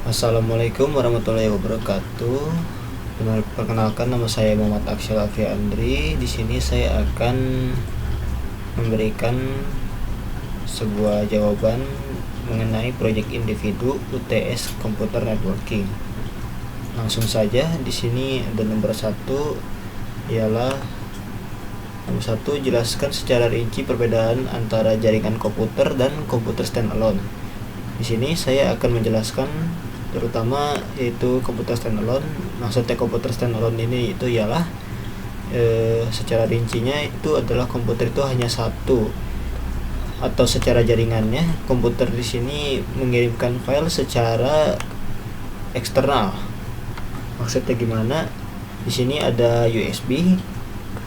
Assalamualaikum warahmatullahi wabarakatuh. Perkenalkan, nama saya Muhammad Aksyal Afri Andri. Di sini saya akan memberikan sebuah jawaban mengenai proyek individu UTS Computer Networking. Langsung saja, di sini ada nomor 1 ialah nomor 1, jelaskan secara rinci perbedaan antara jaringan komputer dan komputer standalone. Di sini saya akan menjelaskan terutama yaitu komputer standalone. Maksudnya komputer standalone ini itu ialah secara rincinya itu adalah komputer itu hanya satu, atau secara jaringannya komputer di sini mengirimkan file secara eksternal. Maksudnya gimana? Di sini ada USB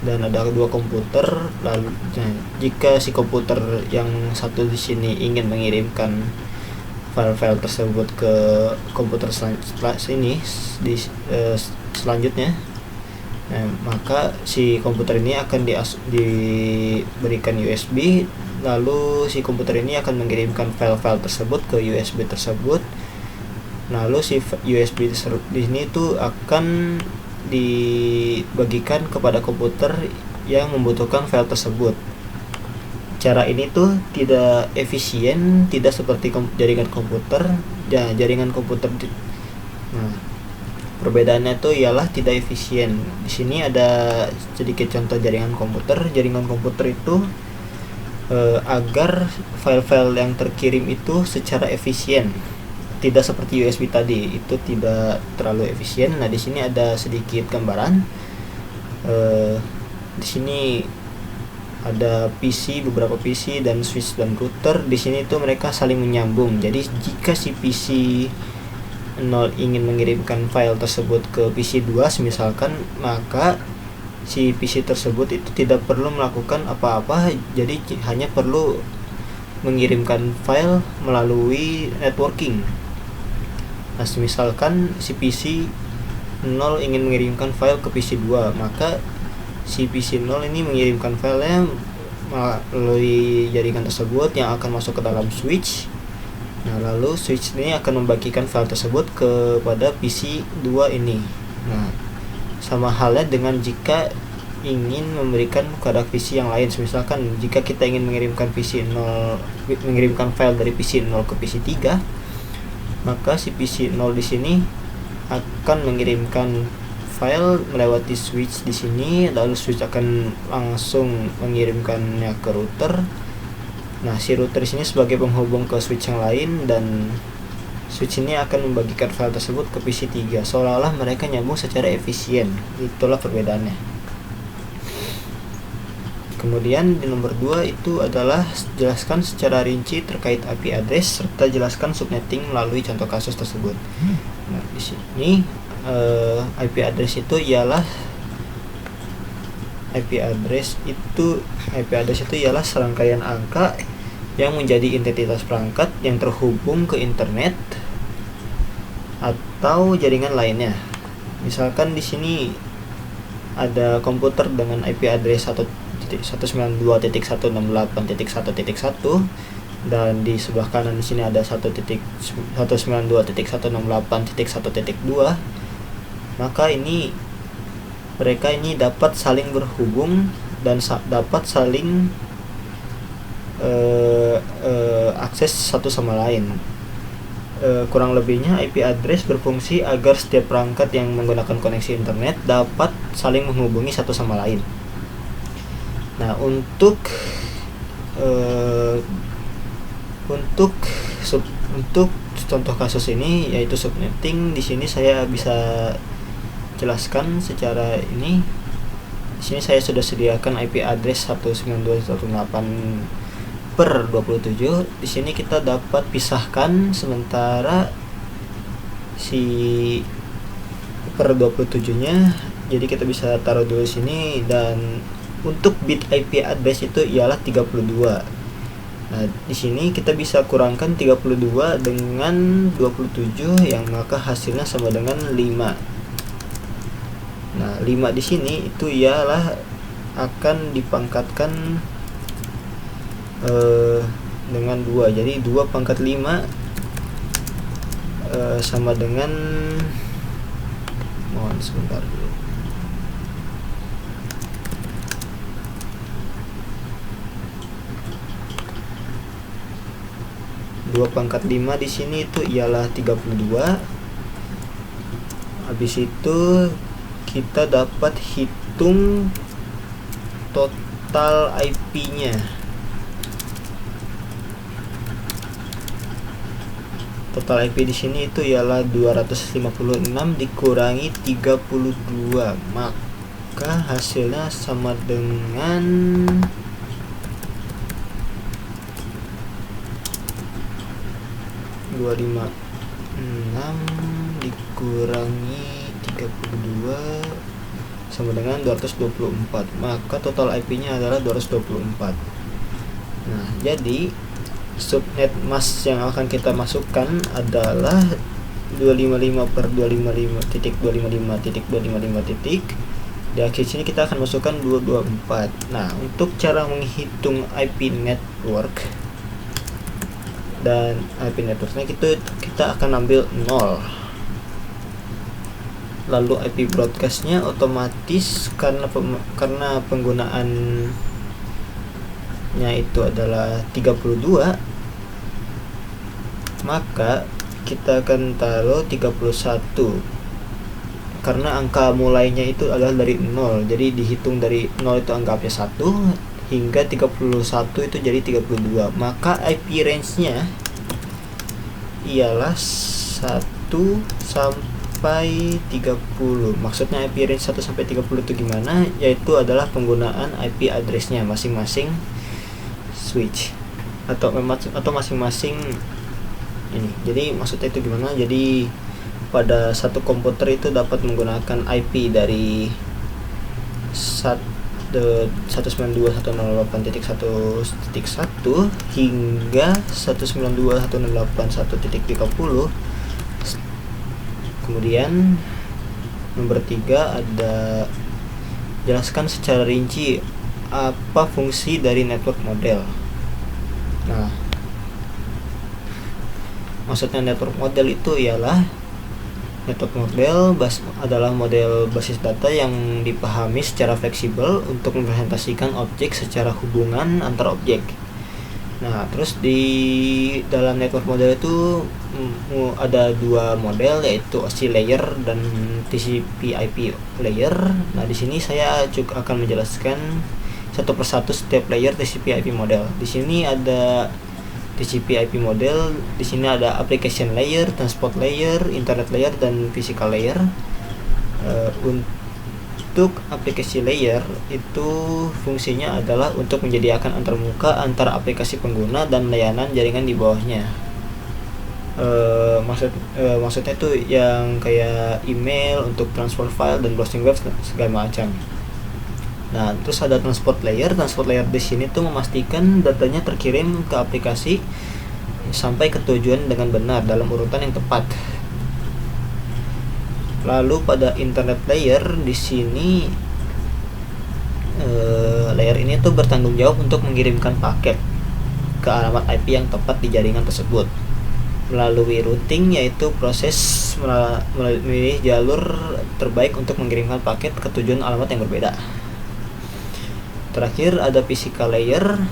dan ada dua komputer. Lalu jika si komputer yang satu di sini ingin mengirimkan file-file tersebut ke komputer selanjutnya, maka si komputer ini akan diberikan USB, lalu si komputer ini akan mengirimkan file-file tersebut ke USB tersebut. Lalu si USB di sini itu akan dibagikan kepada komputer yang membutuhkan file tersebut. Cara ini tuh tidak efisien, tidak seperti jaringan komputer. Jaringan komputer perbedaannya tuh ialah tidak efisien. Di sini ada sedikit contoh jaringan komputer. Jaringan komputer itu agar file-file yang terkirim itu secara efisien, tidak seperti USB tadi, itu tidak terlalu efisien. Nah, di sini ada sedikit gambaran. Di sini ada beberapa PC dan switch dan router. Di sini tuh mereka saling menyambung. Jadi jika si PC 0 ingin mengirimkan file tersebut ke PC 2 misalkan, maka si PC tersebut itu tidak perlu melakukan apa-apa, jadi hanya perlu mengirimkan file melalui networking. Nah, misalkan si PC 0 ingin mengirimkan file ke PC 2, maka si PC 0 ini mengirimkan filenya melalui jaringan tersebut yang akan masuk ke dalam switch. Nah, lalu switch ini akan membagikan file tersebut kepada PC 2 ini. Nah, sama halnya dengan jika ingin memberikan kepada PC yang lain. Misalkan jika kita ingin mengirimkan file dari PC 0 ke PC 3, maka si PC 0 di sini akan mengirimkan file melewati switch di sini, lalu switch akan langsung mengirimkannya ke router. Nah, si router di sini sebagai penghubung ke switch yang lain, dan switch ini akan membagikan file tersebut ke PC 3, seolah-olah mereka nyambung secara efisien. Itulah perbedaannya. Kemudian di nomor 2 itu adalah jelaskan secara rinci terkait IP address serta jelaskan subnetting melalui contoh kasus tersebut. Nah, di sini IP address itu ialah serangkaian angka yang menjadi identitas perangkat yang terhubung ke internet atau jaringan lainnya. Misalkan di sini ada komputer dengan IP address 192.168.1.1, dan di sebelah kanan di sini ada 192.168.1.1.2. maka mereka ini dapat saling berhubung dan dapat saling akses satu sama lain. Kurang lebihnya IP address berfungsi agar setiap perangkat yang menggunakan koneksi internet dapat saling menghubungi satu sama lain. Nah, untuk contoh kasus ini yaitu subnetting, di sini saya bisa jelaskan secara ini. Di sini saya sudah sediakan IP address 192.168/27. Di sini kita dapat pisahkan sementara si per 27-nya. Jadi kita bisa taruh dulu di sini, dan untuk bit IP address itu ialah 32. Nah, di sini kita bisa kurangkan 32 dengan 27 yang maka hasilnya sama dengan 5. Nah, 5 di sini itu ialah akan dipangkatkan dengan 2. Jadi 2 pangkat 5 sama dengan, mohon sebentar dulu. Dua pangkat 5 di sini itu ialah 32. Habis itu kita dapat hitung total IP-nya. Total IP di sini itu ialah 256 dikurangi 32, maka hasilnya sama dengan 256 dikurangi 32 sama dengan 224, maka total IP-nya adalah 224. Nah, jadi subnet mask yang akan kita masukkan adalah 255/255.255. Di akhir sini kita akan masukkan 224. Nah, untuk cara menghitung IP network dan IP networknya kita akan ambil 0. Lalu IP broadcastnya otomatis karena penggunaannya itu adalah 32, maka kita akan taruh 31 karena angka mulainya itu adalah dari 0. Jadi dihitung dari 0 itu anggapnya 1 hingga 31 itu jadi 32. Maka IP range-nya ialah 1 sampai 30. Maksudnya IP range 1 sampai 30 itu gimana? Yaitu adalah penggunaan IP address-nya masing-masing switch atau masing-masing ini. Jadi maksudnya itu gimana? Jadi pada satu komputer itu dapat menggunakan IP dari 192.168.1.1 hingga 192.168.1.30. Kemudian nomor 3 ada jelaskan secara rinci apa fungsi dari network model. Nah, maksudnya network model itu ialah network model adalah model basis data yang dipahami secara fleksibel untuk merepresentasikan objek secara hubungan antar objek. Nah, terus di dalam network model itu ada dua model, yaitu OSI layer dan TCP/IP layer. Nah, di sini saya juga akan menjelaskan satu persatu setiap layer TCP/IP model. Di sini ada TCP/IP model, di sini ada application layer, transport layer, internet layer, dan physical layer. Untuk aplikasi layer itu fungsinya adalah untuk menyediakan antarmuka antara aplikasi pengguna dan layanan jaringan di bawahnya. Maksudnya itu yang kayak email untuk transfer file dan browsing web segala macam. Nah, terus ada transport layer. Transport layer di sini tuh memastikan datanya terkirim ke aplikasi sampai ke tujuan dengan benar dalam urutan yang tepat. Lalu pada internet layer di sini layer ini tuh bertanggung jawab untuk mengirimkan paket ke alamat IP yang tepat di jaringan tersebut melalui routing, yaitu proses memilih jalur terbaik untuk mengirimkan paket ke tujuan alamat yang berbeda. Terakhir ada physical layer.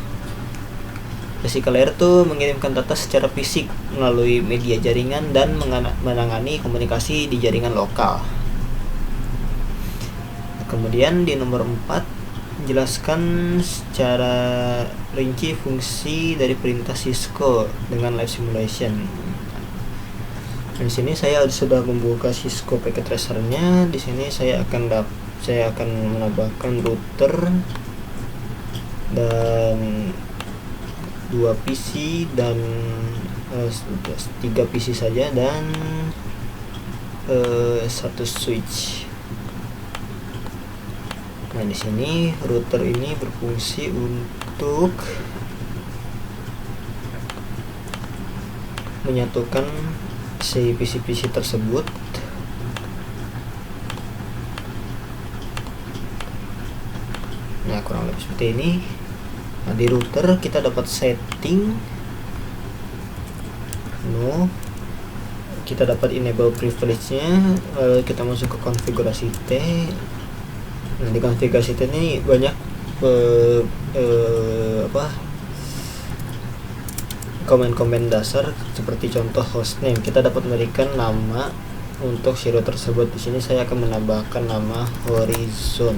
Physical layer tuh mengirimkan data secara fisik melalui media jaringan dan menangani komunikasi di jaringan lokal. Kemudian di nomor 4 menjelaskan secara rinci fungsi dari perintah Cisco dengan live simulation. Di sini saya sudah membuka Cisco packet tracer-nya. Di sini saya akan menambahkan router dan 2 PC dan 3 PC saja dan 1 switch. Nah, di sini router ini berfungsi untuk menyatukan si PC-PC tersebut Nah, kurang lebih seperti ini. Nah, di router kita dapat setting no kita dapat enable privilege-nya, lalu kita masuk ke konfigurasi T. Nah, di konfigurasi T ini banyak komen-komen dasar, seperti contoh hostname. Kita dapat memberikan nama untuk si router tersebut. Di sini saya akan menambahkan nama Horizon.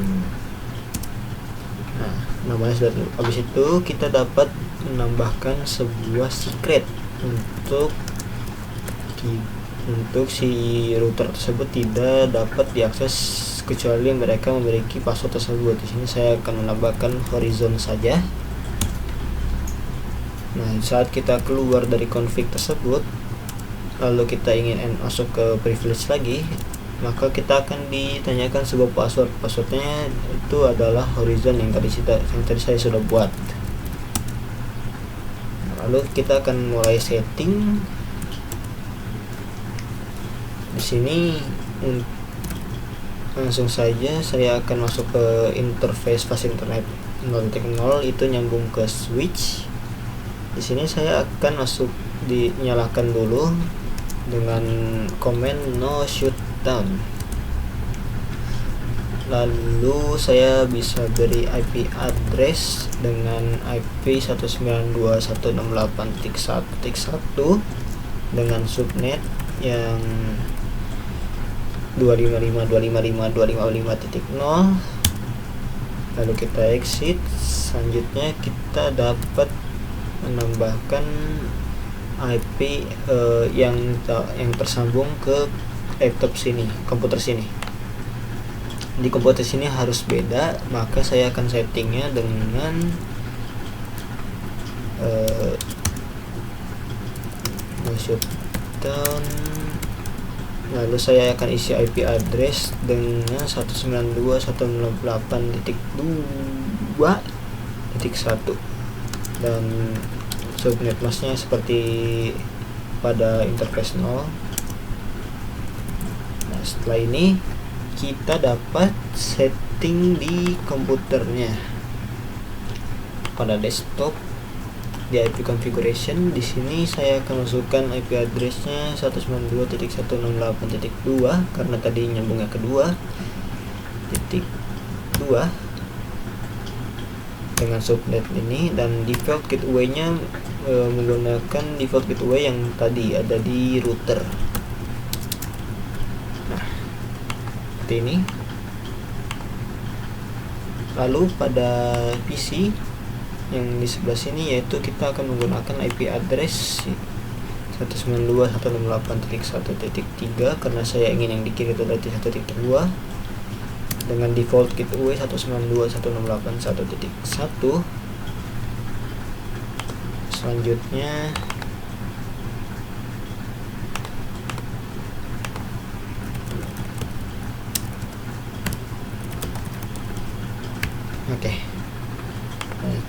Nah, namanya sudah. Habis itu kita dapat menambahkan sebuah secret untuk si router tersebut tidak dapat diakses kecuali mereka memiliki password tersebut. Di sini saya akan menambahkan Horizon saja. Nah, saat kita keluar dari config tersebut, lalu kita ingin masuk ke privilege lagi, maka kita akan ditanyakan sebuah password. Passwordnya itu adalah Horizon yang tadi saya sudah buat. Lalu kita akan mulai setting. Di sini langsung saja saya akan masuk ke interface fast internet 0.0, itu nyambung ke switch. Di sini saya akan dinyalakan dulu dengan command no shutdown. Lalu saya bisa beri IP address dengan IP 192.168.1.1 dengan subnet yang 255.255.255.0. lalu kita exit. Selanjutnya kita dapat menambahkan IP yang tersambung ke laptop sini, komputer sini. Di komputer sini harus beda, maka saya akan settingnya dengan shutdown. Lalu saya akan isi IP address dengan 192.168.2.1 dan subnet masknya seperti pada interface 0. Nah, setelah ini kita dapat setting di komputernya. Pada desktop di IP configuration, di sini saya akan masukkan IP addressnya 192.168.2 karena tadi nyambungnya ke 2.2 dengan subnet ini, dan default gateway-nya menggunakan default gateway yang tadi ada di router. Nah, seperti ini. Lalu pada PC yang di sebelah sini, yaitu kita akan menggunakan IP address 192.168.1.3 karena saya ingin yang di kiri itu berarti 1.2 dengan default gateway 192.168.1.1. Selanjutnya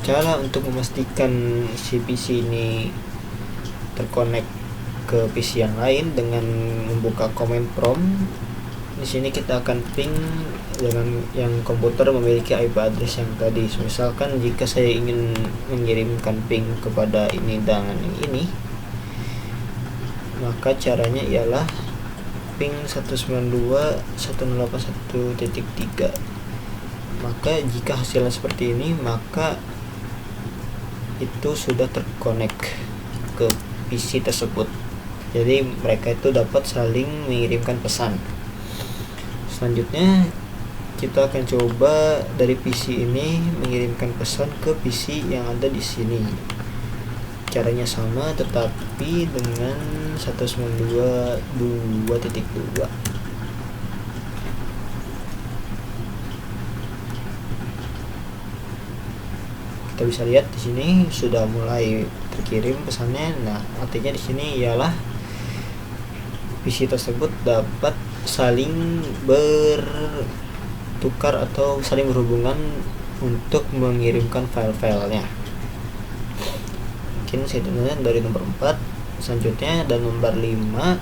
cara untuk memastikan si PC ini terkonek ke PC yang lain dengan membuka command prompt. Di sini kita akan ping dengan yang komputer memiliki IP address yang tadi. Misalkan jika saya ingin mengirimkan ping kepada ini dengan yang ini, maka caranya ialah ping 192.168.1.3. Maka jika hasilnya seperti ini, maka itu sudah terkonek ke PC tersebut. Jadi mereka itu dapat saling mengirimkan pesan. Selanjutnya kita akan coba dari PC ini mengirimkan pesan ke PC yang ada di sini. Caranya sama tetapi dengan 192.2.2. Kita bisa lihat di sini sudah mulai terkirim pesannya. Nah, artinya di sini ialah PC tersebut dapat saling bertukar atau saling berhubungan untuk mengirimkan file-filenya. Mungkin saya tuliskan dari nomor 4. Selanjutnya dan nomor 5,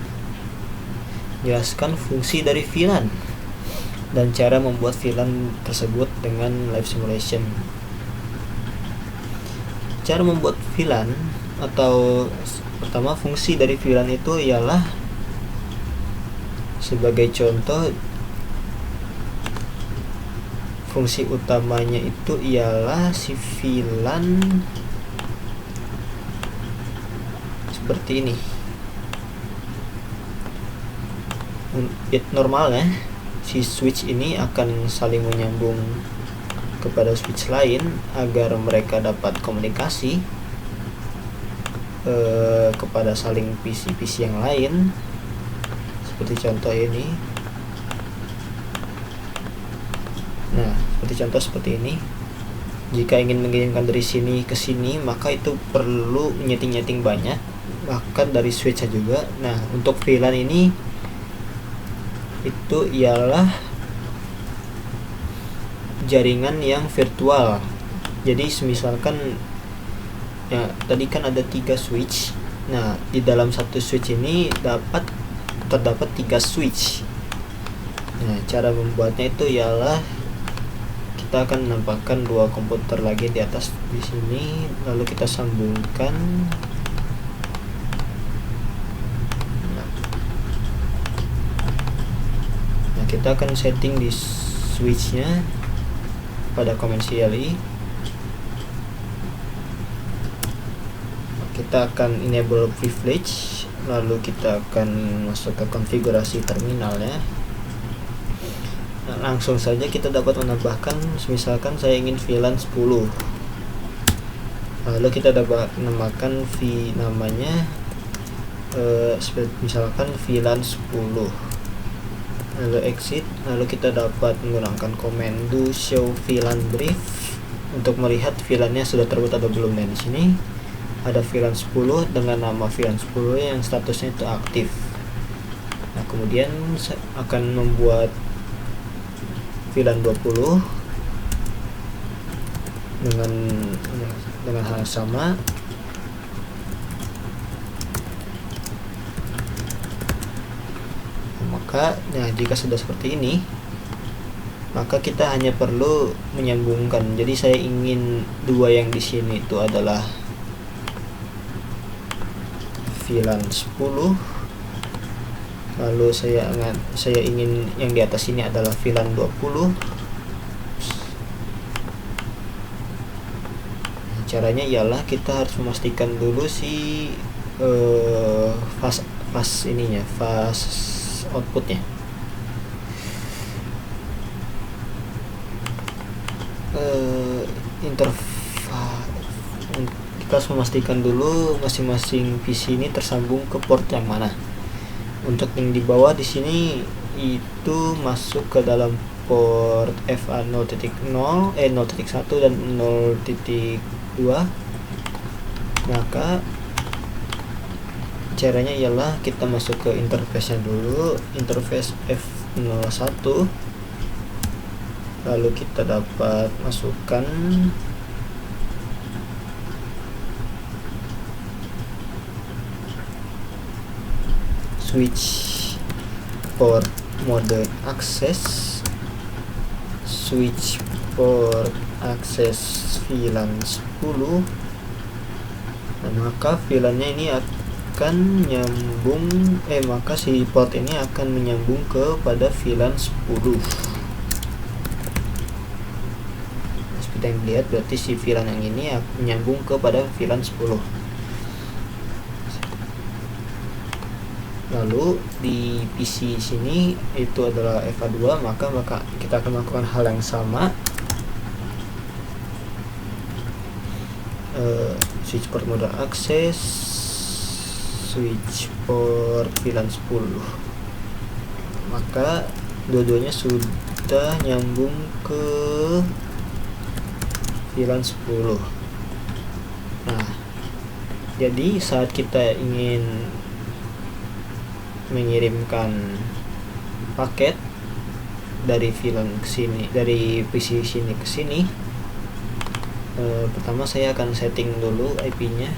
jelaskan fungsi dari VLAN dan cara membuat VLAN tersebut dengan live simulation. Cara membuat VLAN atau pertama, fungsi dari VLAN itu ialah Sebagai contoh, fungsi utamanya itu ialah si VLAN seperti ini. Normalnya si switch ini akan saling menyambung kepada switch lain agar mereka dapat komunikasi kepada saling PC-PC yang lain, seperti contoh ini. Nah, seperti ini. Jika ingin mengirimkan dari sini ke sini, maka itu perlu nyeting-nyeting banyak, bahkan dari switch juga. Nah, untuk VLAN ini itu ialah jaringan yang virtual. Jadi misalkan ya tadi kan ada 3 switch. Nah, di dalam satu switch ini terdapat 3 switch. Nah, cara membuatnya itu ialah kita akan menambahkan 2 komputer lagi di atas di sini, lalu kita sambungkan. Nah, kita akan setting di switchnya pada command CLI. Kita akan enable privilege, lalu kita akan masuk ke konfigurasi terminalnya. Nah, langsung saja kita dapat menambahkan, misalkan saya ingin VLAN 10, lalu kita dapat menambahkan namanya misalkan VLAN 10, lalu exit, lalu kita dapat menggunakan command do show VLAN brief untuk melihat VLAN-nya sudah terbuat atau belum. Nah, di sini ada VLAN 10 dengan nama VLAN 10 yang statusnya itu aktif. Nah, kemudian saya akan membuat VLAN 20 dengan hal yang sama. Maka jika sudah seperti ini, maka kita hanya perlu menyambungkan. Jadi saya ingin 2 yang di sini itu adalah VLAN 10, lalu saya ingin yang di atas ini adalah VLAN 20. Caranya ialah kita harus memastikan dulu si fast outputnya. Kita harus memastikan dulu masing-masing PC ini tersambung ke port yang mana. Untuk yang di bawah di sini itu masuk ke dalam port FA 0.1 dan 0.2. Maka caranya ialah kita masuk ke interface-nya dulu, interface F01, lalu kita dapat masukkan switch port mode access, switch port access VLAN 10. Nah, maka VLAN-nya ini akan nyambung, maka si port ini akan menyambung kepada VLAN 10. Nah, seperti yang dilihat, berarti si VLAN yang ini menyambung kepada VLAN 10. Lalu di PC sini itu adalah FA2, maka kita akan melakukan hal yang sama. Switch port mode access, switch port VLAN 10. Maka dua-duanya sudah nyambung ke VLAN 10. Nah, jadi saat kita ingin mengirimkan paket dari VLAN ke sini, dari PC sini ke sini, pertama saya akan setting dulu IP-nya.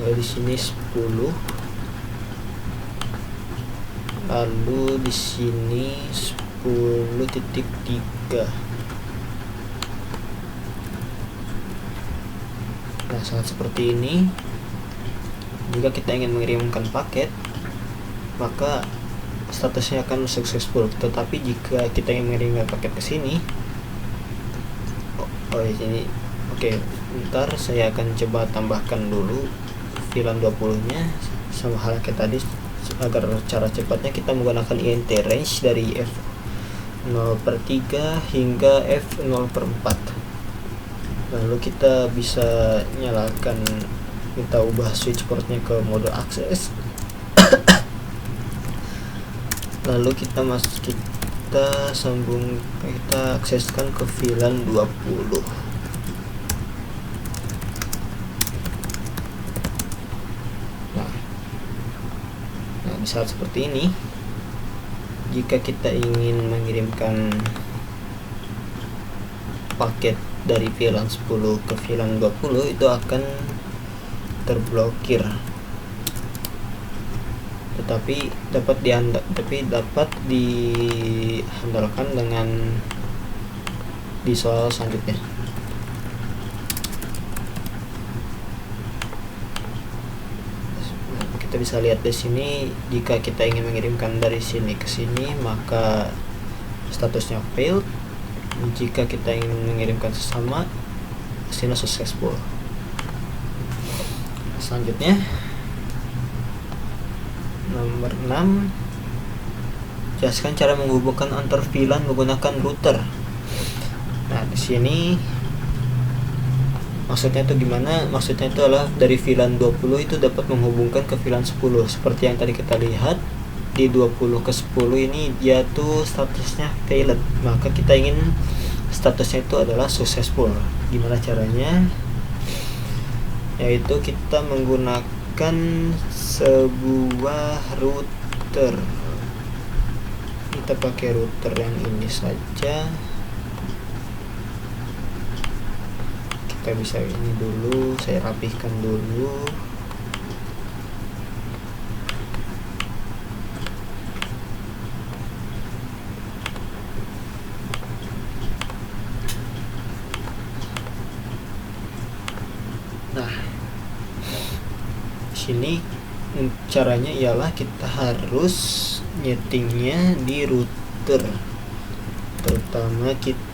Di sini 10, lalu di sini 10.3. Nah, saat seperti ini, jika kita ingin mengirimkan paket, maka statusnya akan successful. Tetapi jika kita ingin mengirimkan paket ke sini, di sini, oke, bentar, saya akan coba tambahkan dulu VLAN 20 nya sama halnya kayak tadi. Agar cara cepatnya kita menggunakan INT range dari F0/3 hingga F0/4. Lalu kita bisa nyalakan, kita ubah switch portnya ke mode akses. Lalu kita sambung, kita akseskan ke VLAN 20. Di saat seperti ini, jika kita ingin mengirimkan paket dari VLAN 10 ke VLAN 20, itu akan terblokir. Tetapi dapat diandalkan dengan di soal selanjutnya. Kita bisa lihat di sini, jika kita ingin mengirimkan dari sini ke sini, maka statusnya failed. Jika kita ingin mengirimkan sesama, hasilnya successful. Selanjutnya, nomor 6, jelaskan cara menghubungkan antar VLAN menggunakan router. Nah, di sini maksudnya itu gimana? Maksudnya itu adalah dari VLAN 20 itu dapat menghubungkan ke VLAN 10. Seperti yang tadi kita lihat, di 20 ke 10 ini dia tuh statusnya failed. Maka kita ingin statusnya itu adalah successful. Gimana caranya? Yaitu kita menggunakan sebuah router. Kita pakai router yang ini saja. Kita bisa ini dulu, saya rapihkan dulu. Nah, sini caranya ialah kita harus nyetingnya di router. Terutama kita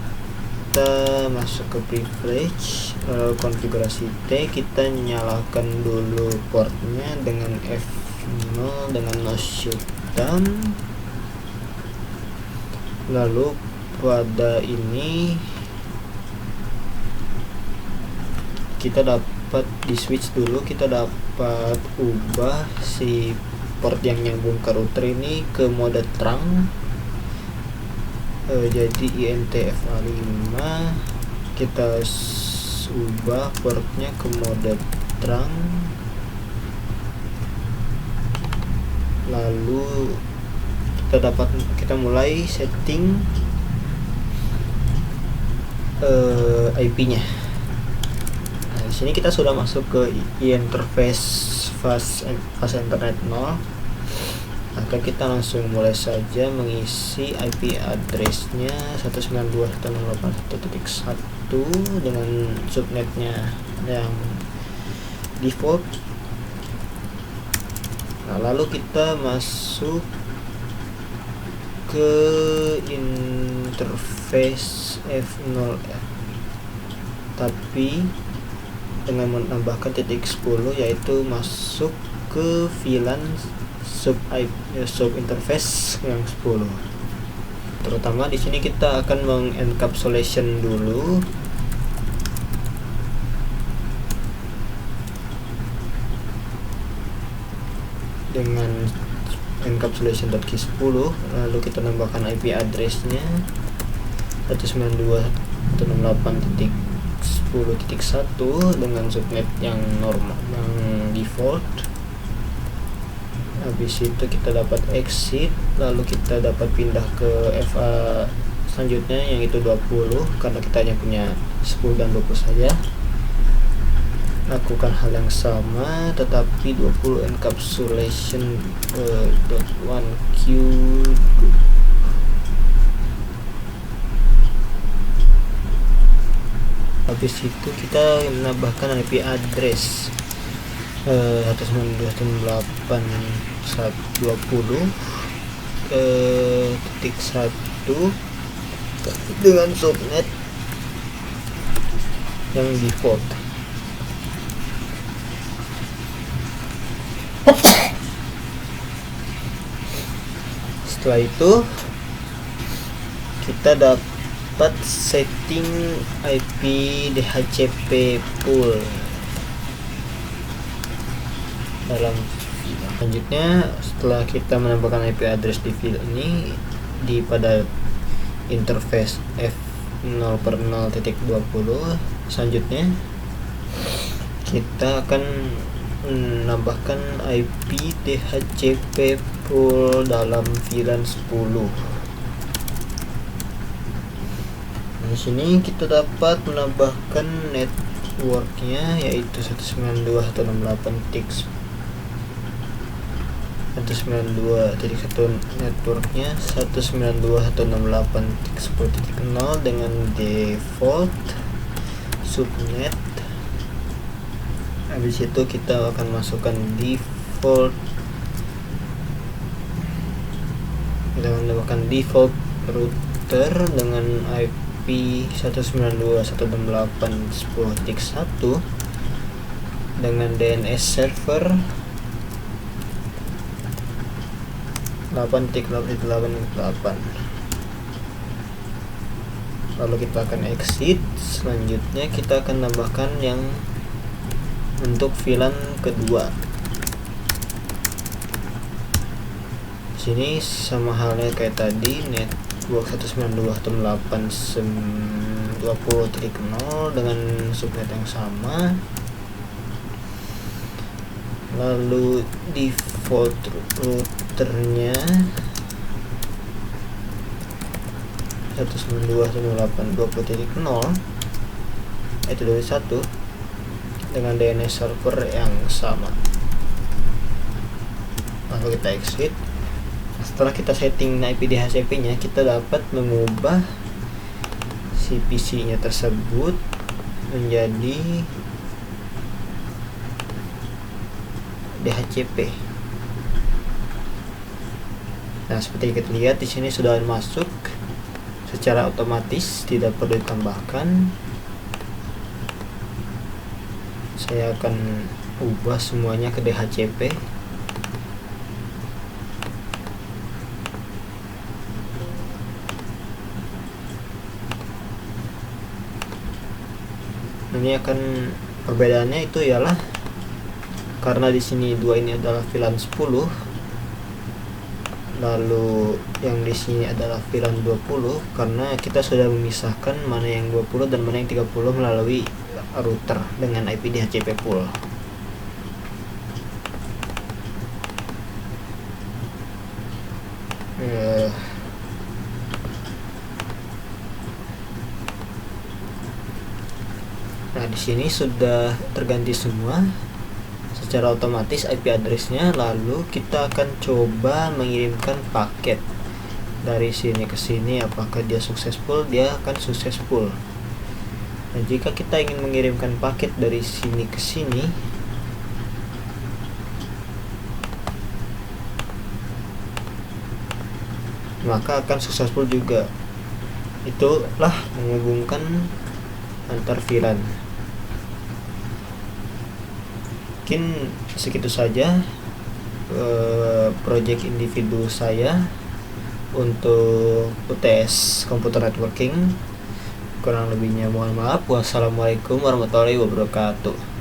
masuk ke privilege, konfigurasi T, kita nyalakan dulu portnya dengan F0 dengan no shutdown. Lalu pada ini kita dapat di switch dulu, kita dapat ubah si port yang nyambung ke router ini ke mode terang. Jadi INT FA5, kita ubah portnya ke mode terang. Lalu kita mulai setting IP-nya. Nah, di sini kita sudah masuk ke interface fast internet 0. Maka kita langsung mulai saja mengisi IP address-nya 192.168.1 dengan subnetnya yang default. Nah, lalu kita masuk ke interface F0, tapi dengan menambahkan titik 10, yaitu masuk ke VLAN sub interface yang 10. Terutama di sini kita akan mengencapsulation dulu dengan encapsulation.key10. Lalu kita tambahkan IP address-nya 192.168.10.1 dengan subnet yang normal, yang default. Habis itu kita dapat exit, lalu kita dapat pindah ke FA selanjutnya yang itu 20, karena kita hanya punya 10 dan 20 saja. Lakukan hal yang sama, tetapi 20 encapsulation .1q. Habis itu kita menambahkan IP address 192.168.20.1 dengan subnet yang default. Setelah itu kita dapat setting IP DHCP pool dalam selanjutnya. Setelah kita menambahkan IP address di file ini pada interface f0/0.20, selanjutnya kita akan menambahkan IP DHCP pool dalam VLAN 10. Di sini kita dapat menambahkan networknya, yaitu 192.168.1 networknya 192.168.10.0 dengan default subnet. Habis itu kita akan masukkan default, kita akan menambahkan default router dengan IP 192.168.10.1 dengan DNS server 8.8.8. Lalu kita akan exit. Selanjutnya kita akan tambahkan yang untuk VLAN kedua. Di sini sama halnya kayak tadi, network 192.168.20.0 dengan subnet yang sama. Lalu default routernya 192.168.20.0 itu dari 1 dengan DNS server yang sama. Lalu kita exit. Setelah kita setting IP DHCP nya, kita dapat mengubah si PC nya tersebut menjadi DHCP. Nah, seperti kita lihat di sini sudah masuk secara otomatis, tidak perlu ditambahkan. Saya akan ubah semuanya ke DHCP. Ini akan perbedaannya itu ialah karena di sini dua ini adalah VLAN 10, lalu yang di sini adalah VLAN 20, karena kita sudah memisahkan mana yang 20 dan mana yang 30 melalui router dengan IP DHCP pool. Nah, di sini sudah terganti semua secara otomatis IP addressnya. Lalu kita akan coba mengirimkan paket dari sini ke sini. Apakah dia successful? Dia akan successful. Nah, jika kita ingin mengirimkan paket dari sini ke sini, maka akan successful juga. Itulah menghubungkan antar VLAN. Mungkin segitu saja project individu saya untuk UTS Computer Networking. Kurang lebihnya mohon maaf. Wassalamualaikum warahmatullahi wabarakatuh.